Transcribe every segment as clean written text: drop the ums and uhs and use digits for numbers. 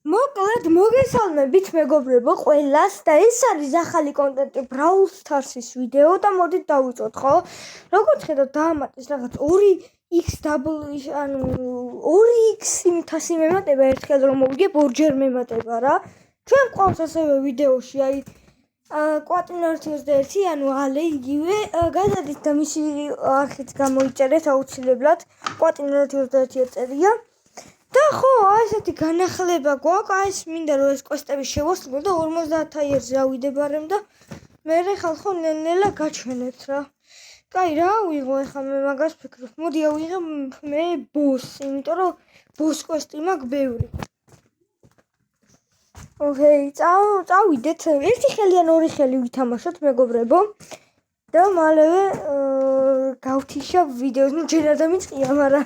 მოკლედ მოგესალმებით მეგობრებო ყველას და ეს არის ახალი კონტენტი Brawl Stars-ის ვიდეო და მოდით დავიწყოთ, ხო? როგორც ხედავთ დაამატეს რაღაც 2xw ანუ 2x იმითასი მემატება ერთხელ რომ მოვიგებ ორჯერ მემატება რა. ჩვენ ყავს ასევე ვიდეოში აი კვატინორთი 21 ანუ ალე იგივე გადადით და მისი არხით გამოიწერეთ აუცილებლად კვატინორთი 21 ეწერია. და ხო, ასეთი განახლება გვაქვს, ეს მინდა რომ ეს კვესტები შევასრულო და 50,000-ზე ავიდებარემ და მერე ხალხო ნელ-ნელა გაჩვენებთ რა. კაი რა ვიღო ახლა მე მაგას ფიქრობ. მოდი ავიღე მე ბოს, იმიტომ რომ ბოს კვესტი მაქვს ბევრი. ოკეი, წავიდეთ. ერთი ხელი ან ორი ხელი ვითამაშოთ მეგობრებო. და მალევე გავთიშა ვიდეოს, ну ჯერ არ დამიწყია, მაგრამ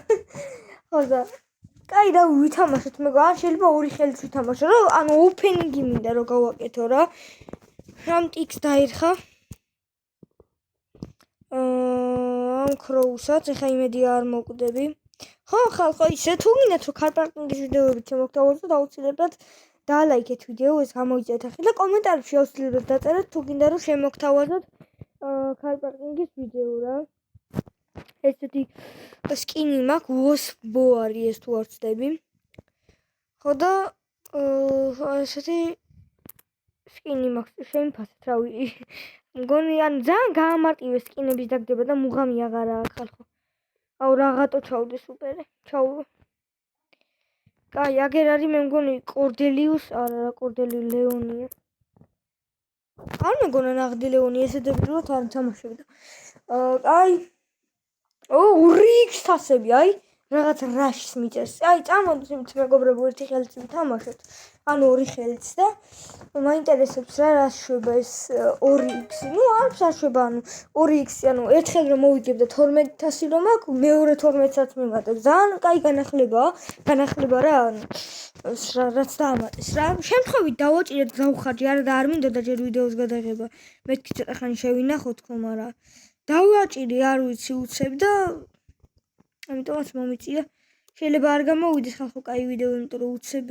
ხო და კაი რა ვითამაშოთ მეგობრებო, ან შეიძლება ორი ხელით ვითამაშო, რომ ანუ ოფენინგი მინდა რომ გავაკეთო რა. რამ ტიქს დაერხა. ამ ქროუსაც ეხა იმედი არ მოვკვდები. ხო, ხალხო, ისე თუ გინდათ რომ ქარპარკინგის ვიდეოებით შემოგთავაზოთ, აუცილებლად დალაიქეთ ვიდეო, ეს გამოიწერეთ ახლა და კომენტარებში აუცილებლად დაწერეთ თუ გინდა რომ შემოგთავაზოთ ქარპარკინგის ვიდეო რა. ესეთი სკინი მაქვს, ვოსბო არის ეს თუ არ ვცდები. ხო და ესეთი სკინი მაქვს, შემიფასეთ რა ვიცი. მგონი ან ძალიან გაამარტივე სკინების დაგდება და მუღამი აღარა აქვს ხალხო. აუ რაღაცო ჩავდე სუპერი. ჩავ. კაი, აგერ არის მე მგონი კორდელიუს, არა კორდელი ლეონია. არ მეგონა ნაღდი ლეონი ესედებრივად არ თამაშობდა. კაი. 2x-თასები, აი, რაღაც რაშს მიწერს. აი, წამოდით მეგობრებო, ერთი ხელით ვითამაშოთ. ანუ ორი ხელით და მაინტერესებს რა შვება ეს 2x. ნუ არც არ შვება, ანუ 2x, ანუ ერთხელ რომ მოვიგებ და 12,000 რომ აქვს, მეორე 12-საც მემატებს. ძალიან კაი განახლება რა, ანუ რაც დაამატეს რა. შემთხვევით დავაჭირეთ გავხარჯი, არა და არ მინდოდა ჯერ ვიდეოს გადაღება. მეთქი ცოტა ხანი შევინახოთ ხო, მაგრამ დავაჭირი, არ ვიცი უცებ და ამიტომაც მომიწია. შეიძლება არ გამოვიდეს ხალხო კაი ვიდეო, იმიტომ რომ უცებ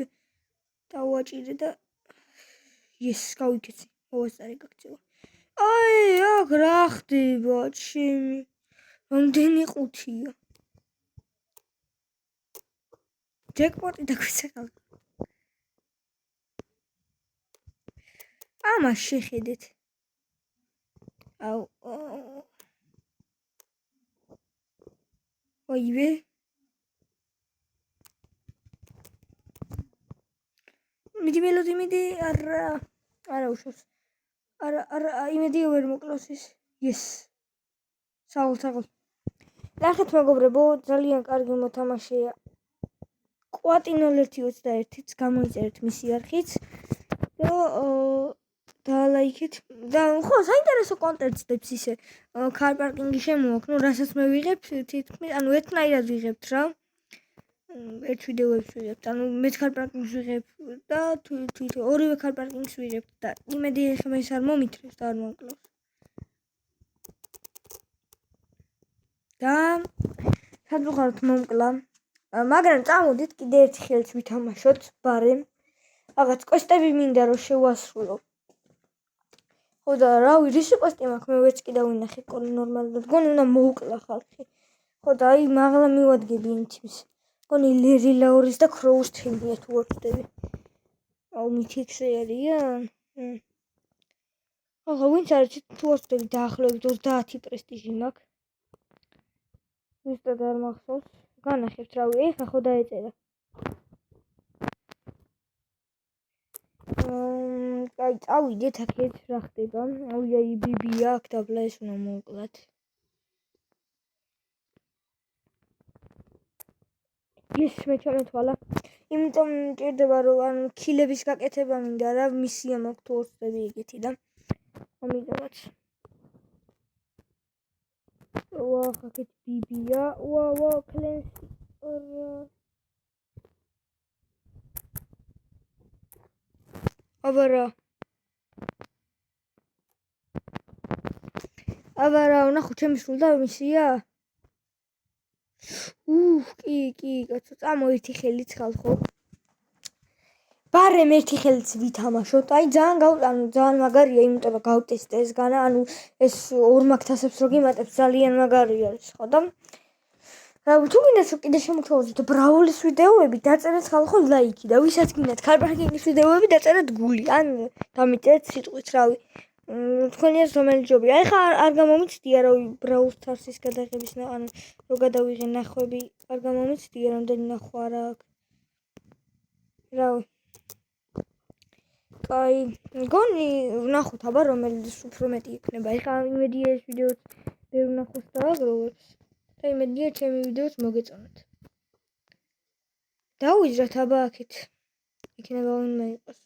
დავაჭირე და ეს გავიქეცი. მოვასწარე გაქცევა. აი, აქ რა ხდება, ჩემი. რამდენი ყუთია? ჯეკპოტი დაგვიცა ხალხო. ამას შეხედეთ. აუ ოივე მიდი არა უშავს არა იმედი ვერ მოკლავს ის yes საულ ნახეთ მეგობრებო, ძალიან კარგი მოთამაშეა კვატინოლერთი 21-იც გამოიწერეთ მისი არხიც და ლაიქეთ და ხო საინტერესო კონტენტს დებს ისე ქარპარკინგი შემოაქვს, ну რასაც მე ვიღებ თითქმის ანუ ერთნაირად ვიღებთ რა. ერთ ვიდეოებს ვიღებთ, ანუ მეც ქარპარკინგს ვიღებ და თვით ორივე ქარპარკინგს ვიღებთ და იმედი ხომ ეს არ მომითრებს და არ მომკლავს. და სად ვიყავთ მომკლა. მაგრამ წამოდით კიდე ერთი ხელით ვითამაშოთ ბარემ. რაღაც კვესტები მინდა რომ შევასრულო. ხო და რავი, რისი კვესტი მაქვს, მე ვერც კიდე ვინახე ნორმალურად. გონი უნდა მოუკლა ხალხი. ხო და აი მაღლა მივადგები იმ თემს. გონი ლერი ლაურის და ქროუს თემია თუ არ ვწდები. აუ მითიქსერია. ახლა ვინც არის თუ არ ვწდები დაახლოებით 30 პრესტიჟი მაქვს. ვისტად არ მახსოვს. განახებთ რავი, ეხა ხო დაეწერა. კაი, წავიდეთ აქეთ რა ხდება. აი ბიბია აქ დაბლა ეს უნდა მოვკლათ. ის მე ჩამეთვალა. იმიტომ მჭირდება რომ ან ქილების გაკეთება მინდა რა, მისია მაქვს თუ ვწდები ეგეთი და ამიტომაც. ვა, აქეთ ბიბია. ვა, კლენსი. აბარა, ნახო ჩემი სრულდა მისია. კი, კაცო, წამო ერთი ხელით ხალხო. ბარემ ერთი ხელით ვითამაშოთ. აი ძალიან მაგარია, იმიტომ რომ გავტესტე ეს განა, ანუ ეს ორ მაგთასებს რო გიმატებს ძალიან მაგარი არის, ხო და რა თუ გინდათ რომ კიდე შემოგთავაზოთ ბრაულის ვიდეოები, დაწერეთ ხალხო ლაიქი და ვისაც გინდათ კარპარკინგის ვიდეოები, დაწერეთ გული, ან დამიწერეთ სიტყვით, რავი. თქვენი ეს რომელი ჯობია? აი ხა არ გამომიცდია რა ბრაულ სტარსის გადაღების ან რო გადავიღე ნახვები, არ გამომიცდია რამდენი ნახვა რა აქვს. რავი. აი, მგონი ვნახოთ აბა რომელიც უფრო მეტი იქნება. ეხლა იმედია ეს ვიდეოც ვერ ვნახოს და აგროვებს. და იმედია ჩემი ვიდეოც მოგეწონათ. დავიძრათ აბა აქეთ. იქნება ვინმე იყოს.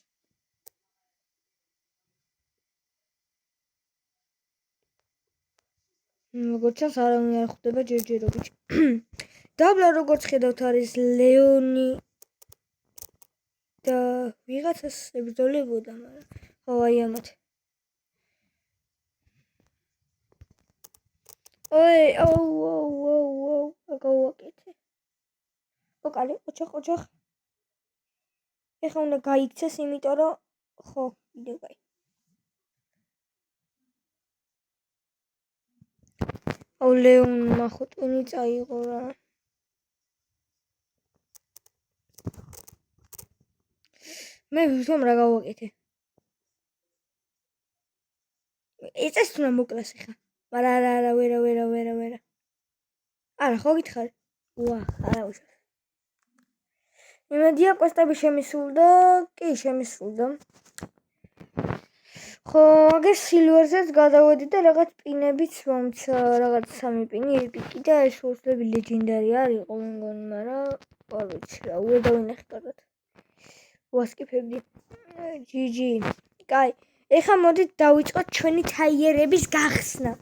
როგორც ჩანს არავინ არ ხვდება ჯერჯერობით. დაბლა როგორც ხედავთ არის ლეონი და ვიღაცას ებრძოლებოდა, მაგრამ ხო აი ამათ. ой, оу, აგავაკეთე. ოკალე, ოჩახ. ეხლა უნდა გაიქცეს, იმიტომ რომ ხო, ვიდეო გაი. აუ ლეონმა ხოტონი წაიღო რა. მე ვთომ რა გავაკეთე. ეცეს თუ მოკლას ეხლა. მაგრამ არა, ვერა. არა, ხო გითხარი? ვა, არა უშავს. იმედია კვესტები შემისრულდა, კი შემისრულდა. ხო, აგერ სილვერზეც გადავედი და რაღაც პინებიც მომცა, რაღაც 3 პინი, ეპიკი და ეს უცლები ლეგენდარი არის, მე მგონი, მაგრამ არ ვიცი რა, ვერ დავინახე კარგად. ვასკიფებდი. GG. კაი. ეხლა მოდით დავიწყოთ ჩვენი თაიერების გახსნა.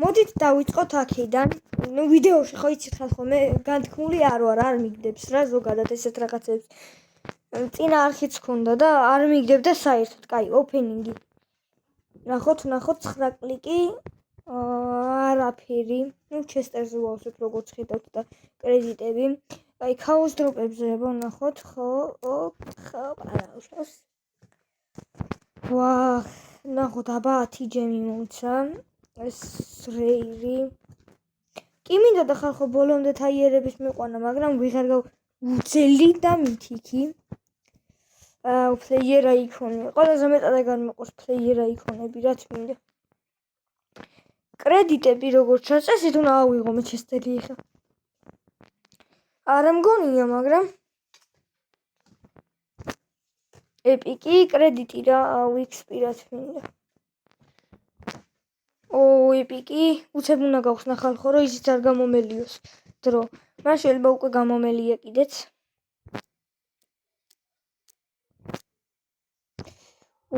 მოდით დავიწყოთ აქედან. ნუ ვიდეოში ხო იცით ხალხო, მე განთქმული არ ვარ, არ მიგდებს რა ზოგადად ესეთ რაღაცებს. წინა არხიც ქონდა და არ მიგდებდა საერთოდ. კაი, ოპენინგი. ნახოთ 9 კლიკი. არაფერი. ნუ ჩესტერზე ვავსებ როგორც ხედავთ და კრედიტები. კაი, ქაოს დროპებზე ნახოთ, ხო, არა უშავს. ვა, ნახოთ აბა 10 ჯემი მომცა. ეს რეირი. კი მინდა და ხალხო ბოლომდე თაიერების მეყვანა, მაგრამ ვიღარ უძელი და მითიკი. პლეიერ აიკონი. ყველაზე მეტად განმეყვარს პლეიერ აიკონები, რაც მინდა. კრედიტები როგორც ჩაწესით უნდა ავიღო მე ჩესტერი ეხლა. არა მგონია, მაგრამ ეპიკი კრედიტი რა ვიქსპირათ მინდა. ეპიკი უცებ უნდა გავხსნა ხალხო, რომ ისიც არ გამომელიოს დრო. მაგრამ შეიძლება უკვე გამომელია კიდეც.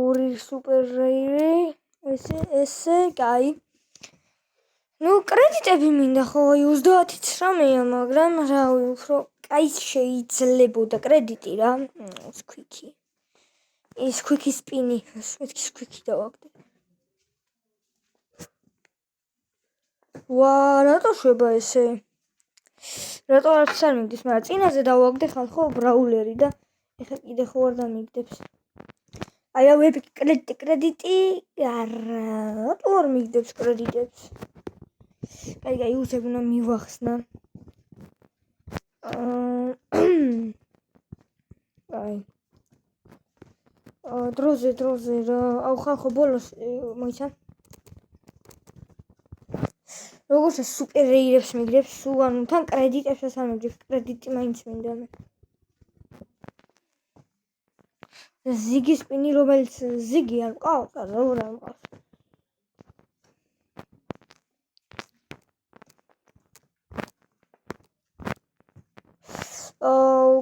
ორი სუპერ რეირი, ესე, კაი. ნუ კრედიტები მინდა ხო, 30-19-ია, მაგრამ რავი, უფრო კაი შეიძლებოდა კრედიტი რა. სკვიკი. ეს სკვიკი სპინი, მეთქი სკვიკი დავაგდე. ვა, რატო შვება ესე? რატო არც არ მიგდის, მაგრამ წინაზე დავაგდე ხალხო ბრაულერი და ეხლა კიდე ხო არ დამიგდებს. აი რა ვეპიკი კრედიტი, რატო არ მიგდებს კრედიტებს? კაი, უცებ უნდა მივახსნა. კაი. დროზე რა, აუ ხალხო ბოლოს მოიცა. როგორც სუპერ რეირებს მიგდებს, სულ ანუ თან კრედიტებსაც არ მიგდებს, კრედიტი მაინც მინდა მე. ზიგი სპინი, რომელიც ზიგი არ მყავს, არა მყავს.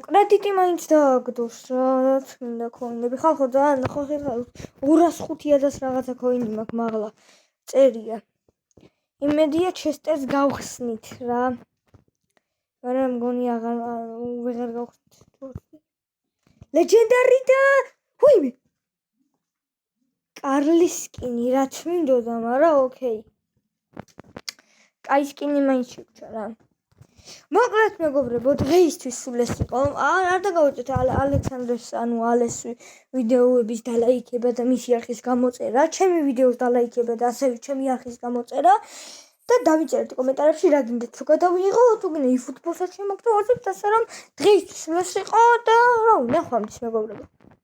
კრედიტი მაინც დააგდოს რა, რაც მინდა ქონდები. ხალხო ძალიან ხო ხერხა 205,000 რაღაცა ქოინი მაქვს მაღლა. წერია. იმედია ჩესტერს გავხსნით რა. მაგრამ მგონი ვეღარ გავხსნით. ლეგენდარი და ვუიმე. კარლის სკინი რაც მინდოდა, მაგრამ ოკეი. კაი სკინი მაინც შეგვჭა რა. მოკლედ მეგობრებო, დღეისთვის სულ ეს იყო. არ დაგავიწყეთ ალექსანდრეს ალეს ვიდეოების დალაიქება და მისი არხის გამოწერა, ჩემი ვიდეოს დალაიქება და ასევე ჩემი არხის გამოწერა და დავიწერეთ კომენტარებში რა გინდათ რომ გადავიღო, თუ გინდა eFootball-საც შემოგთავაზებთ, ასე რომ დღეისთვის სულ ეს იყო და რა უნდა ხვამდის მეგობრებო.